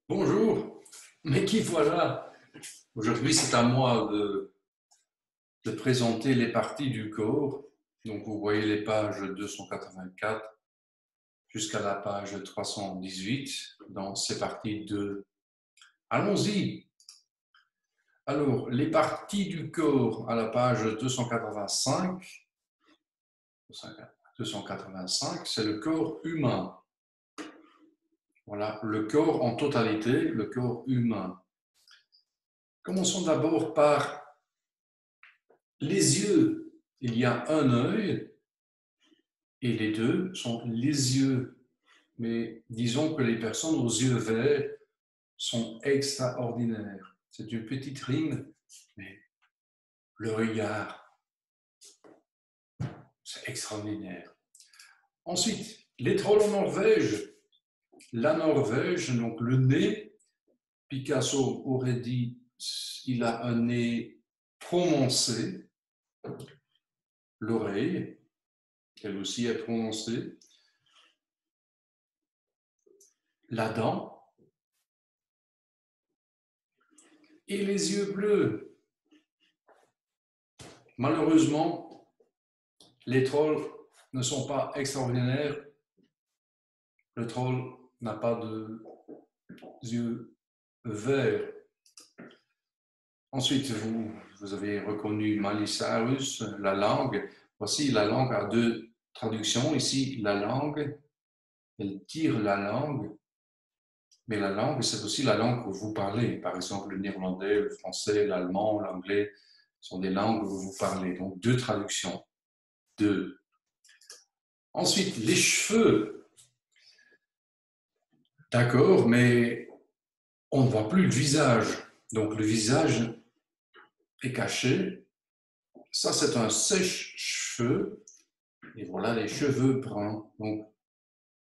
Bonjour, mais qui voilà? Aujourd'hui, c'est à moi de présenter les parties du corps. Donc, vous voyez les pages 284 jusqu'à la page 318 dans ces parties 2. Allons-y. Alors, les parties du corps à la page 285, 285, c'est le corps humain. Voilà, le corps en totalité, le corps humain. Commençons d'abord par les yeux. Il y a un œil et les deux sont les yeux. Mais disons que les personnes aux yeux verts sont extraordinaires. C'est une petite rime, mais le regard, c'est extraordinaire. Ensuite, les trolls en Norvège. La Norvège, donc le nez, Picasso aurait dit il a un nez prononcé, l'oreille, elle aussi est prononcée, la dent et les yeux bleus. Malheureusement, les trolls ne sont pas extraordinaires. Le troll n'a pas de yeux verts. Ensuite, vous avez reconnu Miley Cyrus, la langue. Voici, la langue a deux traductions. Ici, la langue, elle tire la langue, mais la langue, c'est aussi la langue que vous parlez. Par exemple, le néerlandais, le français, l'allemand, l'anglais sont des langues que vous parlez. Donc, deux traductions. Deux. Ensuite, les cheveux. D'accord, mais on ne voit plus le visage. Donc, le visage est caché. Ça, c'est un sèche-cheveux. Et voilà les cheveux bruns. Donc,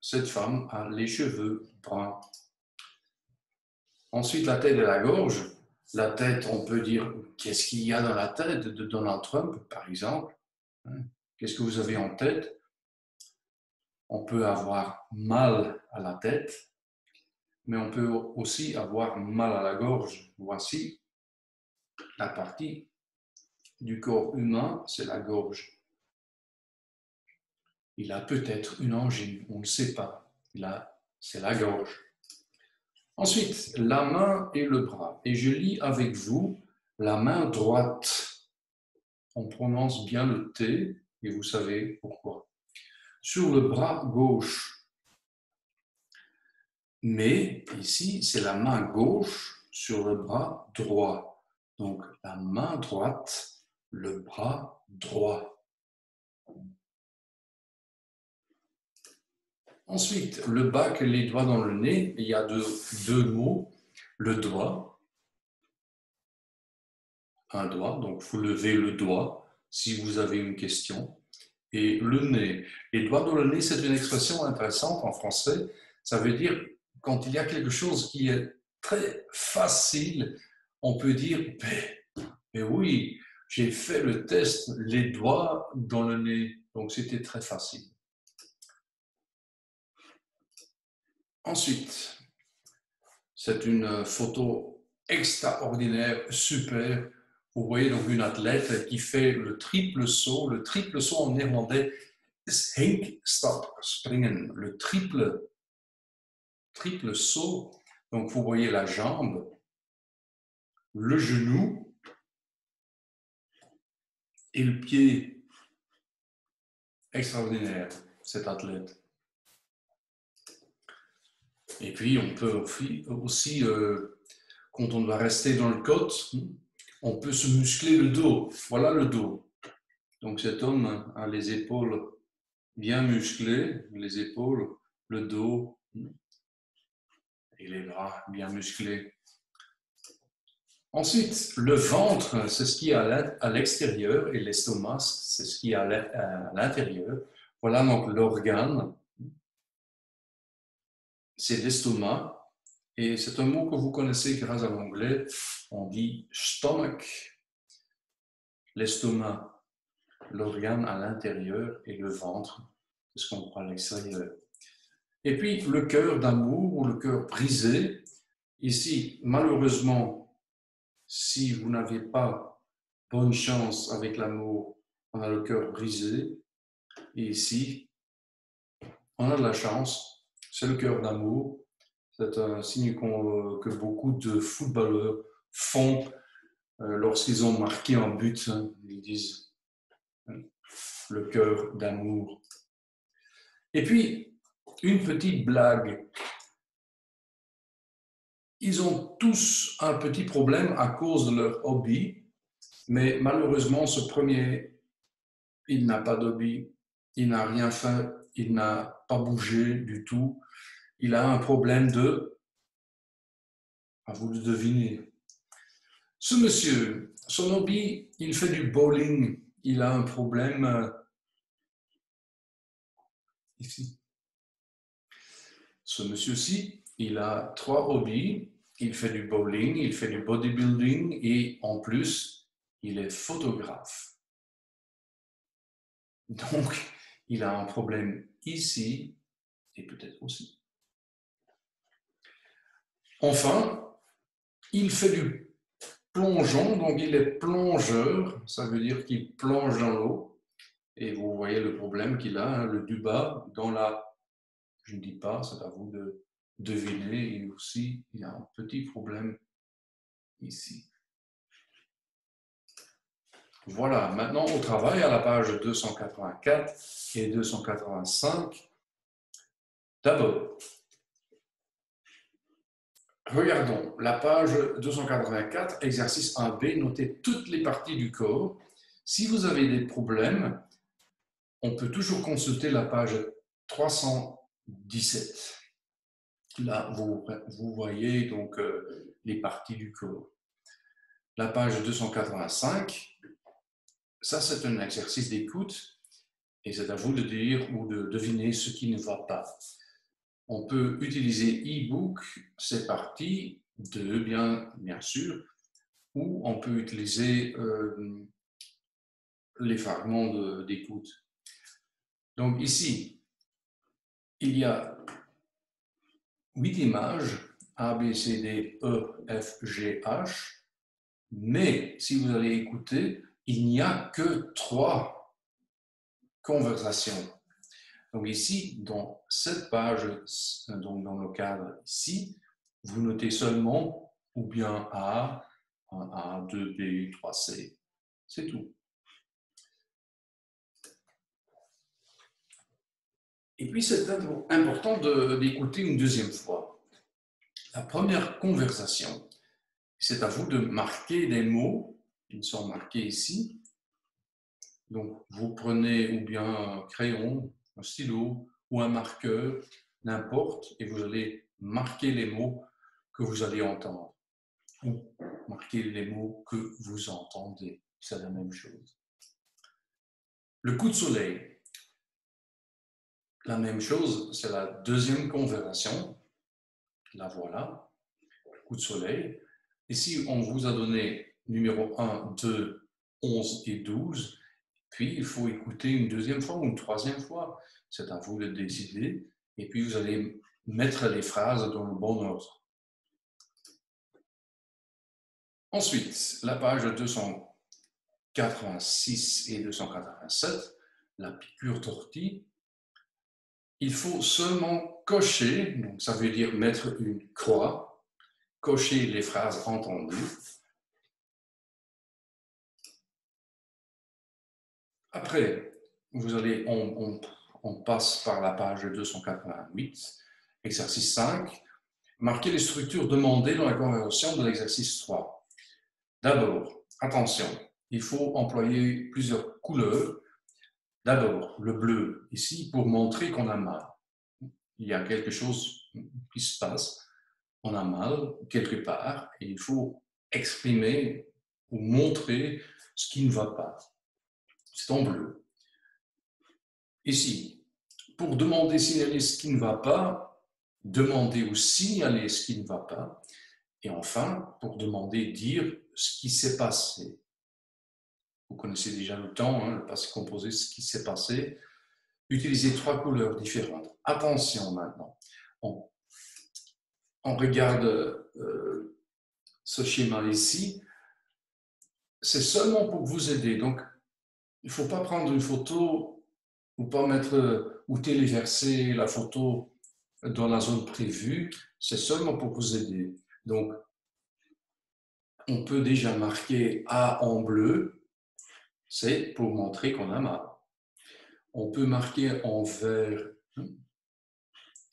cette femme a les cheveux bruns. Ensuite, la tête et la gorge. La tête, on peut dire, qu'est-ce qu'il y a dans la tête de Donald Trump, par exemple? Qu'est-ce que vous avez en tête? On peut avoir mal à la tête, mais on peut aussi avoir mal à la gorge. Voici la partie du corps humain, c'est la gorge. Il a peut-être une angine, on ne sait pas. C'est la gorge. Ensuite, la main et le bras. Et je lis avec vous la main droite. On prononce bien le T et vous savez pourquoi. Sur le bras gauche. Mais ici, c'est la main gauche sur le bras droit. Donc, la main droite, le bras droit. Ensuite, le bac et les doigts dans le nez, il y a deux mots. Le doigt, un doigt, donc vous levez le doigt si vous avez une question. Et le nez. Les doigts dans le nez, c'est une expression intéressante en français. Ça veut dire quand il y a quelque chose qui est très facile, on peut dire mais oui, j'ai fait le test, les doigts dans le nez, donc c'était très facile. Ensuite, c'est une photo extraordinaire, super. Vous voyez donc une athlète qui fait le triple saut. Le triple saut en néerlandais is hinkstapspringen. Le triple saut. Donc vous voyez la jambe, le genou et le pied. Extraordinaire, cet athlète. Et puis on peut aussi quand on doit rester dans le côte, on peut se muscler le dos. Voilà le dos. Donc cet homme a les épaules bien musclées, les épaules, le dos et les bras bien musclés. Ensuite, le ventre, c'est ce qui est à l'extérieur et l'estomac, c'est ce qui est à l'intérieur. Voilà donc l'organe, c'est l'estomac. Et c'est un mot que vous connaissez grâce à l'anglais. On dit stomach, l'estomac, l'organe à l'intérieur et le ventre, c'est ce qu'on prend à l'extérieur. Et puis le cœur d'amour ou le cœur brisé, Ici, malheureusement, si vous n'avez pas bonne chance avec l'amour, on a le cœur brisé. Et ici, on a de la chance, c'est le cœur d'amour. C'est un signe que beaucoup de footballeurs font lorsqu'ils ont marqué un but. Ils disent le cœur d'amour. Et puis, une petite blague. Ils ont tous un petit problème à cause de leur hobby, mais malheureusement, ce premier, il n'a pas d'hobby, il n'a rien fait, il n'a pas bougé du tout. Il a un problème à vous de deviner. Ce monsieur, son hobby, il fait du bowling. Il a un problème ici. Ce monsieur-ci, il a 3 hobbies. Il fait du bowling, il fait du bodybuilding et en plus, il est photographe. Donc, il a un problème ici et peut-être aussi. Enfin, il fait du plongeon, donc il est plongeur, ça veut dire qu'il plonge dans l'eau. Et vous voyez le problème qu'il a, le du bas, dans la... Je ne dis pas, c'est à vous de deviner. Et aussi, il a un petit problème ici. Voilà, maintenant au travail, à la page 284 et 285. D'abord, regardons la page 284, exercice 1B, notez toutes les parties du corps. Si vous avez des problèmes, on peut toujours consulter la page 317. Là, vous voyez donc les parties du corps. La page 285, ça c'est un exercice d'écoute et c'est à vous de dire ou de deviner ce qui ne va pas. On peut utiliser e-book, c'est parti, bien sûr, ou on peut utiliser les fragments d'écoute. Donc ici, il y a 8 images, A, B, C, D, E, F, G, H, mais si vous allez écouter, il n'y a que 3 conversations. Donc ici, dans cette page, donc dans le cadre ici, vous notez seulement ou bien A, 1A, 2B, 3C. C'est tout. Et puis, c'est important d'écouter une deuxième fois. La première conversation, c'est à vous de marquer des mots qui sont marqués ici. Donc, vous prenez ou bien un crayon, un stylo ou un marqueur, n'importe, et vous allez marquer les mots que vous allez entendre. Ou marquer les mots que vous entendez. C'est la même chose. Le coup de soleil. La même chose, c'est la deuxième conversation. La voilà. Le coup de soleil. Ici, on vous a donné numéro 1, 2, 11 et 12. Puis, il faut écouter une deuxième fois ou une troisième fois. C'est à vous de décider. Et puis, vous allez mettre les phrases dans le bon ordre. Ensuite, la page 286 et 287, la piqûre d'ortie. Il faut seulement cocher, donc ça veut dire mettre une croix, cocher les phrases entendues. Après, on passe par la page 288, exercice 5, marquer les structures demandées dans la conversation de l'exercice 3. D'abord, attention, il faut employer plusieurs couleurs. D'abord, le bleu, ici, pour montrer qu'on a mal. Il y a quelque chose qui se passe, on a mal quelque part, et il faut exprimer ou montrer ce qui ne va pas. C'est en bleu. Ici, pour demander, signaler ce qui ne va pas, demander ou signaler ce qui ne va pas, et enfin, pour demander, dire ce qui s'est passé. Vous connaissez déjà le temps, le passé composé, ce qui s'est passé. Utilisez 3 couleurs différentes. Attention maintenant. on regarde ce schéma ici, c'est seulement pour vous aider. Donc, il ne faut pas prendre une photo ou pas mettre ou téléverser la photo dans la zone prévue. C'est seulement pour vous aider. Donc, on peut déjà marquer A en bleu. C'est pour montrer qu'on a mal. On peut marquer en vert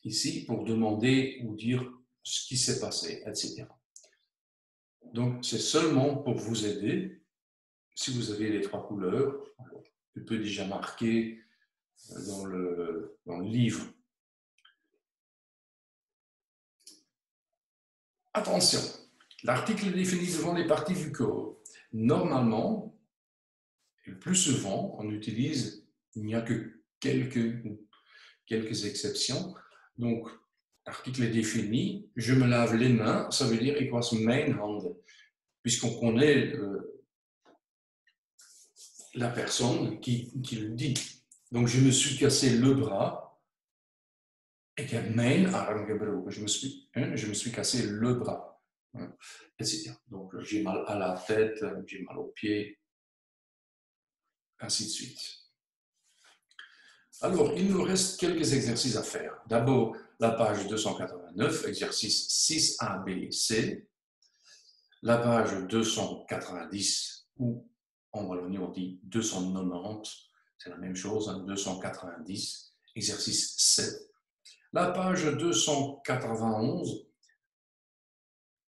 ici pour demander ou dire ce qui s'est passé, etc. Donc, c'est seulement pour vous aider. Si vous avez les trois couleurs, tu peux déjà marquer dans le livre. Attention, l'article est défini devant les parties du corps. Normalement, et le plus souvent, on utilise, il n'y a que quelques exceptions. Donc, l'article est défini, je me lave les mains, ça veut dire ik was mijn handen, puisqu'on connaît la personne qui le dit. Donc, je me suis cassé le bras. Ik heb mijn arm gebroken. Je me suis cassé le bras. Etc. Donc, j'ai mal à la tête, j'ai mal aux pieds, ainsi de suite. Alors, il nous reste quelques exercices à faire. D'abord, la page 289, exercice 6A, B et C. La page 290, ou en Wallonie on dit 290, c'est la même chose, 290, exercice 7. La page 291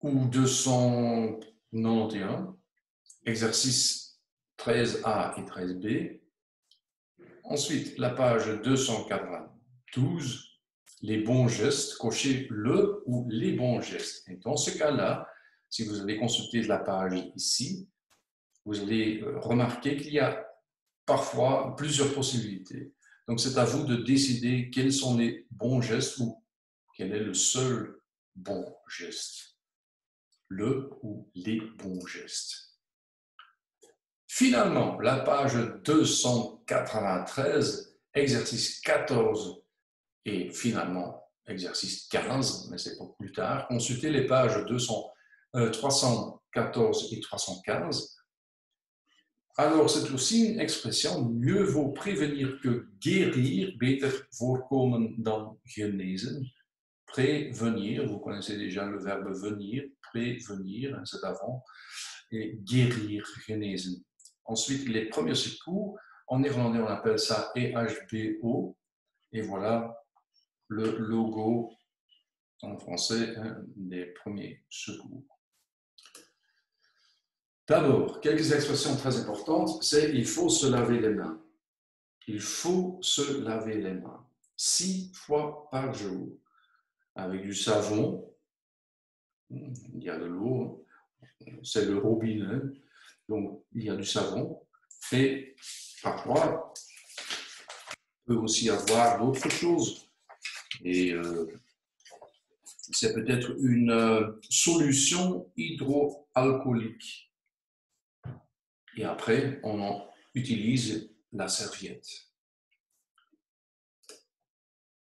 ou 291, exercice 13A et 13B. Ensuite, la page 292, les bons gestes, cochez le ou les bons gestes. Et dans ce cas-là, si vous allez consulter la page ici, vous allez remarquer qu'il y a parfois plusieurs possibilités. Donc, c'est à vous de décider quels sont les bons gestes ou quel est le seul bon geste. Le ou les bons gestes. Finalement, la page 293, exercice 14 et finalement exercice 15, mais c'est pour plus tard. Consultez les pages 314 et 315. Alors, c'est aussi une expression, mieux vaut prévenir que guérir, beter voorkomen dan genezen. Prévenir, vous connaissez déjà le verbe venir, prévenir, c'est avant, et guérir, genezen. Ensuite, les premiers secours, en néerlandais, on appelle ça EHBO, et voilà le logo en français des premiers secours. D'abord, quelques expressions très importantes, c'est il faut se laver les mains. Il faut se laver les mains 6 fois par jour avec du savon, il y a de l'eau, c'est le robinet, donc il y a du savon, et parfois il peut aussi y avoir d'autres choses. Et c'est peut-être une solution hydroalcoolique. Et après, on en utilise la serviette.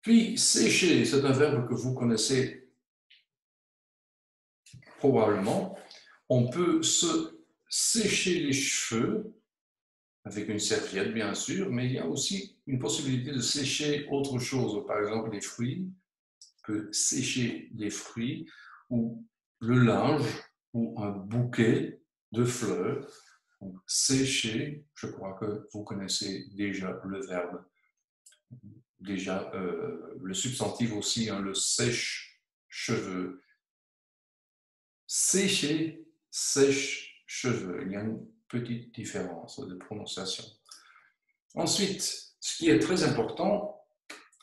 Puis, sécher, c'est un verbe que vous connaissez probablement. On peut se sécher les cheveux avec une serviette, bien sûr, mais il y a aussi une possibilité de sécher autre chose, par exemple les fruits. On peut sécher des fruits ou le linge ou un bouquet de fleurs. Donc, sécher, je crois que vous connaissez déjà le verbe. Déjà, le substantif aussi, le sèche-cheveux. Sécher, sèche-cheveux. Il y a une petite différence de prononciation. Ensuite, ce qui est très important,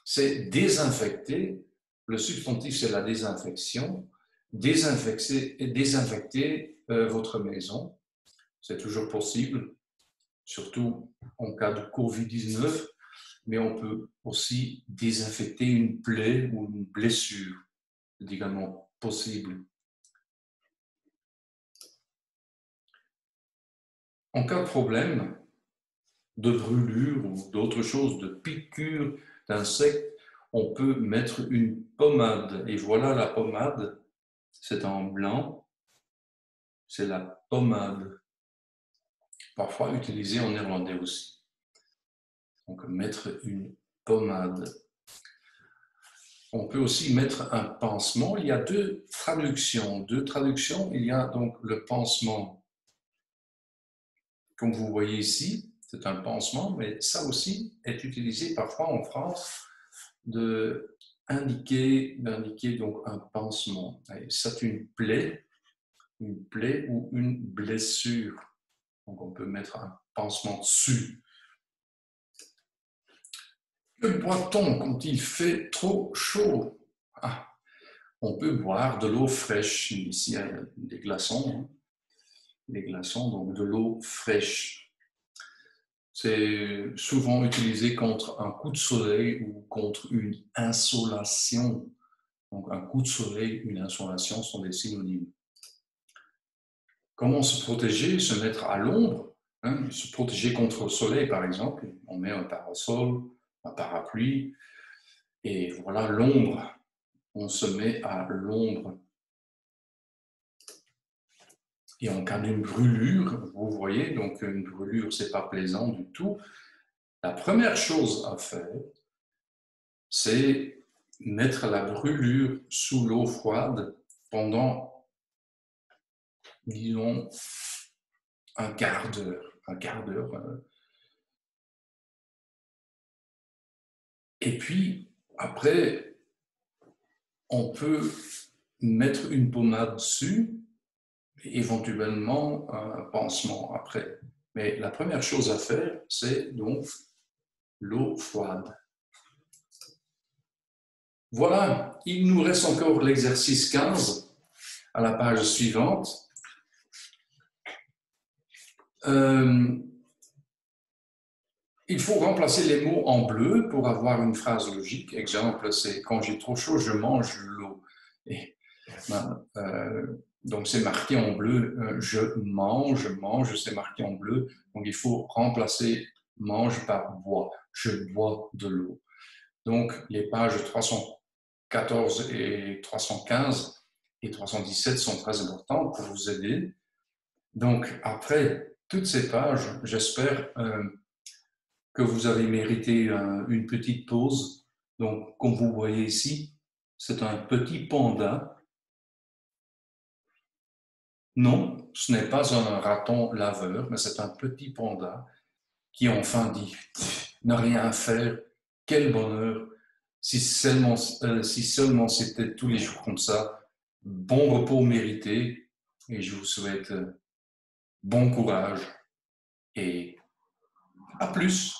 c'est désinfecter. Le substantif, c'est la désinfection. Désinfecter votre maison. C'est toujours possible, surtout en cas de Covid-19, mais on peut aussi désinfecter une plaie ou une blessure. C'est également possible. En cas de problème, de brûlure ou d'autres choses, de piqûres d'insectes, on peut mettre une pommade. Et voilà la pommade, c'est en blanc, c'est la pommade. Parfois utilisée en néerlandais aussi. Donc mettre une pommade. On peut aussi mettre un pansement. Il y a deux traductions. Il y a donc le pansement, comme vous voyez ici, c'est un pansement, mais ça aussi est utilisé parfois en France d'indiquer donc un pansement. C'est une plaie ou une blessure. Donc on peut mettre un pansement dessus. Que boit-on quand il fait trop chaud? On peut boire de l'eau fraîche. Ici, il y a des glaçons. Des glaçons, donc de l'eau fraîche. C'est souvent utilisé contre un coup de soleil ou contre une insolation. Donc un coup de soleil, une insolation sont des synonymes. Comment se protéger? Se mettre à l'ombre, se protéger contre le soleil par exemple. On met un parasol, un parapluie, et voilà l'ombre. On se met à l'ombre. Et en cas d'une brûlure, vous voyez, donc une brûlure, c'est pas plaisant du tout. La première chose à faire, c'est mettre la brûlure sous l'eau froide pendant, disons, un quart d'heure. Et puis, après, on peut mettre une pommade dessus, et éventuellement un pansement après. Mais la première chose à faire, c'est donc l'eau froide. Voilà, il nous reste encore l'exercice 15 à la page suivante. Il faut remplacer les mots en bleu pour avoir une phrase logique. Exemple, c'est quand j'ai trop chaud, je mange l'eau. Donc c'est marqué en bleu, je mange, c'est marqué en bleu. Donc il faut remplacer mange par bois. Je bois de l'eau. Donc les pages 314 et 315 et 317 sont très importantes pour vous aider. Donc après toutes ces pages, j'espère que vous avez mérité une petite pause. Donc comme vous voyez ici, c'est un petit panda. Non, ce n'est pas un raton laveur, mais c'est un petit panda qui enfin dit « Ne rien faire, quel bonheur, si seulement c'était tous les jours comme ça, bon repos mérité, et je vous souhaite bon courage et à plus !»